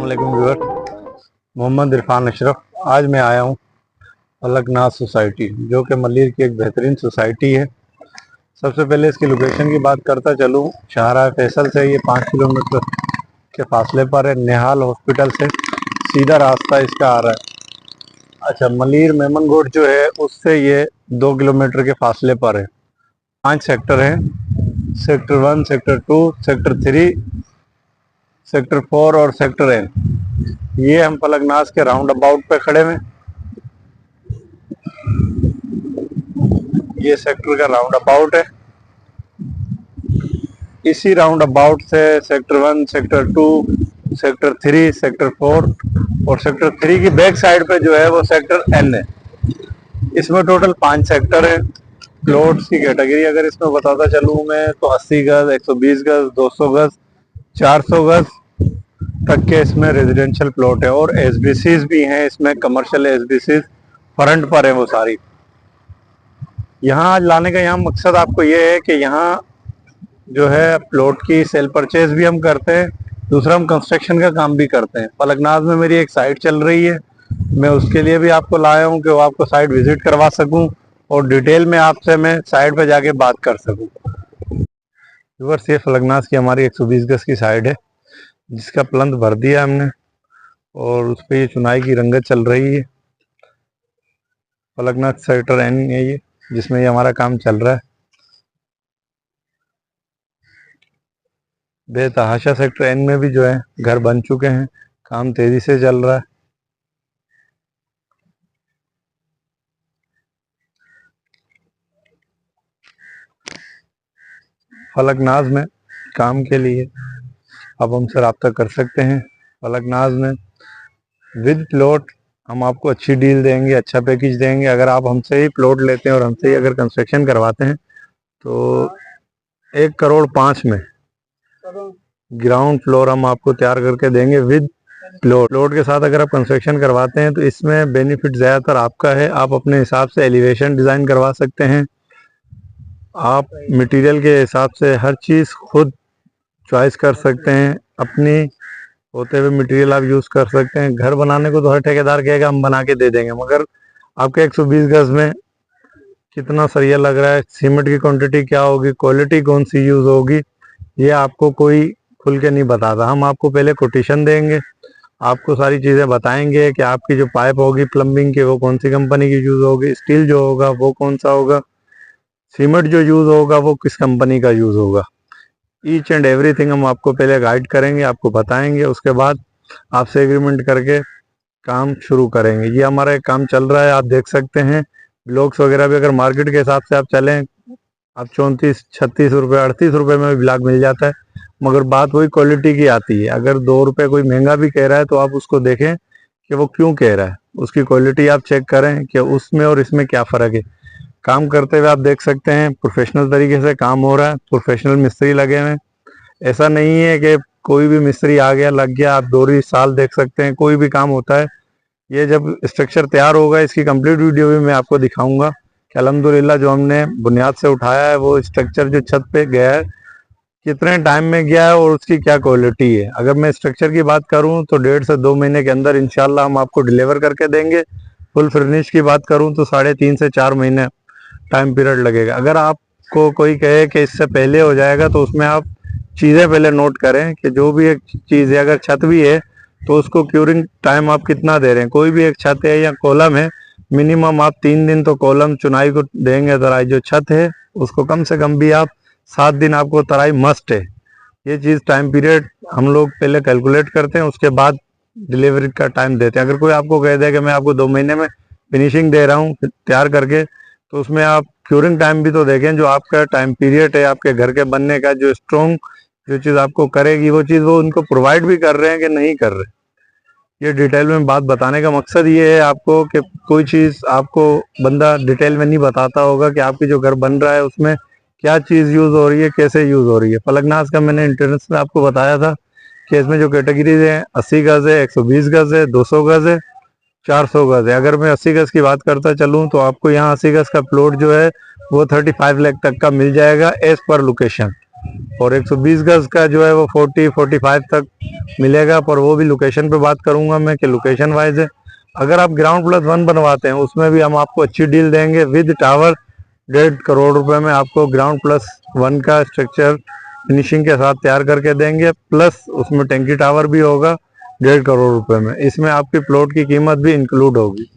अस्सलामुअलैकुम व्यूअर, मोहम्मद इरफान अशरफ। आज मैं आया हूँ फलकनाज सोसाइटी, जो कि मलिर की एक बेहतरीन सोसाइटी है। सबसे पहले इसकी लोकेशन की बात करता चलूँ, शाहराह फैसल से ये 5 किलोमीटर के फासले पर है। निहाल हॉस्पिटल से सीधा रास्ता इसका आ रहा है। अच्छा, मलिर मेमनगोट जो है उससे ये 2 किलोमीटर के फासले पर है। 5 सेक्टर हैं, सेक्टर 1, सेक्टर 2, सेक्टर 3, सेक्टर 4 और सेक्टर एन। ये हम फलकनाज के राउंड अबाउट पे खड़े हैं। ये सेक्टर का राउंड अबाउट है। इसी राउंड अबाउट से सेक्टर 1, सेक्टर 2, सेक्टर 3, सेक्टर 4 और सेक्टर 3 की बैक साइड पे जो है वो सेक्टर एन है। इसमें टोटल 5 सेक्टर है। प्लॉट्स की कैटेगरी अगर इसमें बताता चलूँ मैं तो 80 गज, 120 गज, 200 गज, 400 गज तक के इसमें रेजिडेंशियल प्लॉट है। और एसबीसीज भी हैं इसमें, कमर्शियल एसबीसीज फ्रंट पर है वो सारी। यहाँ लाने का यहाँ मकसद आपको ये है कि यहाँ जो है प्लॉट की सेल परचेज भी हम करते हैं, दूसरा हम कंस्ट्रक्शन का काम भी करते हैं। फलकनाज में मेरी एक साइट चल रही है, मैं उसके लिए भी आपको लाया हूँ कि वो आपको साइट विजिट करवा सकूँ और डिटेल में आपसे मैं साइट पे जाके बात कर सकूँ। व्यूअर्स, ये फलकनाज की हमारी 120 गज की साइट है, जिसका प्लंथ भर दिया हमने और उस पर ये चुनाई की रंगत चल रही है। फलकनाज सेक्टर एन है ये, जिसमें ये हमारा काम चल रहा है। बेतहाशा सेक्टर एन में भी जो है घर बन चुके हैं, काम तेजी से चल रहा है। फलकनाज में काम के लिए आप हमसे रब्ता कर सकते हैं। फलकनाज में विद प्लॉट हम आपको अच्छी डील देंगे, अच्छा पैकेज देंगे। अगर आप हमसे ही प्लॉट लेते हैं और हमसे ही अगर कंस्ट्रक्शन करवाते हैं तो 1 करोड़ 5 में ग्राउंड फ्लोर हम आपको तैयार करके देंगे विद प्लॉट। प्लॉट के साथ अगर आप कंस्ट्रक्शन करवाते हैं तो इसमें बेनिफिट ज़्यादातर आपका है। आप अपने हिसाब से एलिवेशन डिज़ाइन करवा सकते हैं, आप मटेरियल के हिसाब से हर चीज़ खुद चॉइस कर सकते हैं। अपनी होते हुए मटेरियल आप यूज़ कर सकते हैं। घर बनाने को तो हर ठेकेदार कहेगा हम बना के दे देंगे, मगर आपके 120 गज में कितना सरिया लग रहा है, सीमेंट की क्वांटिटी क्या होगी, क्वालिटी कौन सी यूज़ होगी, ये आपको कोई खुल के नहीं बताता। हम आपको पहले कोटेशन देंगे, आपको सारी चीज़ें बताएंगे कि आपकी जो पाइप होगी प्लम्बिंग की वो कौन सी कंपनी की यूज़ होगी, स्टील जो होगा वो कौन सा होगा, सीमेंट जो यूज़ होगा वो किस कंपनी का यूज़ होगा। ईच एंड एवरीथिंग हम आपको पहले गाइड करेंगे, आपको बताएंगे। उसके बाद आपसे एग्रीमेंट करके काम शुरू करेंगे। ये हमारा एक काम चल रहा है, आप देख सकते हैं। ब्लॉक्स वगैरह भी अगर मार्केट के हिसाब से आप चलें, आप 34-36 रुपये 38 रुपये में भी ब्लॉक मिल जाता है, मगर बात वही क्वालिटी की आती है। अगर 2 रुपये कोई महंगा भी कह रहा है तो आप उसको देखें कि वो क्यों कह रहा है, उसकी क्वालिटी आप चेक करें कि उसमें और इसमें क्या फ़र्क है। काम करते हुए आप देख सकते हैं प्रोफेशनल तरीके से काम हो रहा है, प्रोफेशनल मिस्त्री लगे हुए हैं। ऐसा नहीं है कि कोई भी मिस्त्री आ गया लग गया, आप 2 साल देख सकते हैं, कोई भी काम होता है। ये जब स्ट्रक्चर तैयार होगा, इसकी कंप्लीट वीडियो भी मैं आपको दिखाऊंगा कि अल्हम्दुलिल्लाह जो हमने बुनियाद से उठाया है वो स्ट्रक्चर जो छत पे गया है कितने टाइम में गया है और उसकी क्या क्वालिटी है। अगर मैं स्ट्रक्चर की बात करूं तो 1.5 से 2 महीने के अंदर इंशाल्लाह हम आपको डिलीवर करके देंगे। फुल फिनिश की बात करूं तो 3.5 से 4 महीने टाइम पीरियड लगेगा। अगर आपको कोई कहे कि इससे पहले हो जाएगा तो उसमें आप चीज़ें पहले नोट करें कि जो भी एक चीज़ है, अगर छत भी है तो उसको क्यूरिंग टाइम आप कितना दे रहे हैं। कोई भी एक छत है या कॉलम है, मिनिमम आप 3 दिन तो कॉलम चुनाई को देंगे। तराई जो छत है उसको कम से कम भी आप 7 दिन आपको तराई मस्ट है। ये चीज़ टाइम पीरियड हम लोग पहले कैलकुलेट करते हैं, उसके बाद डिलीवरी का टाइम देते हैं। अगर कोई आपको कह दे कि मैं आपको 2 महीने में फिनिशिंग दे रहा हूँ तैयार करके, तो उसमें आप क्यूरिंग टाइम भी तो देखें। जो आपका टाइम पीरियड है आपके घर के बनने का, जो स्ट्रॉन्ग जो चीज़ आपको करेगी वो चीज़ वो उनको प्रोवाइड भी कर रहे हैं कि नहीं कर रहे। ये डिटेल में बात बताने का मकसद ये है आपको कि कोई चीज़ आपको बंदा डिटेल में नहीं बताता होगा कि आपकी जो घर बन रहा है उसमें क्या चीज़ यूज़ हो रही है, कैसे यूज़ हो रही है। फलकनाज का मैंने इंटरनेट में आपको बताया था कि इसमें जो कैटेगरीज हैं 80 गज है, 120 गज है, 200 गज है, 400 गज है। अगर मैं 80 गज की बात करता चलूँ तो आपको यहाँ 80 गज का प्लॉट जो है वो 35 लाख तक का मिल जाएगा एज पर लोकेशन। और 120 गज का जो है वो 40-45 तक मिलेगा, पर वो भी लोकेशन पे बात करूंगा मैं कि लोकेशन वाइज है। अगर आप ग्राउंड प्लस वन बनवाते हैं उसमें भी हम आपको अच्छी डील देंगे विद टावर। 1.5 करोड़ रुपए में आपको ग्राउंड प्लस वन का स्ट्रक्चर फिनिशिंग के साथ तैयार करके देंगे, प्लस उसमें टंकी टावर भी होगा 1.5 करोड़ रुपए में। इसमें आपकी प्लॉट की कीमत भी इंक्लूड होगी।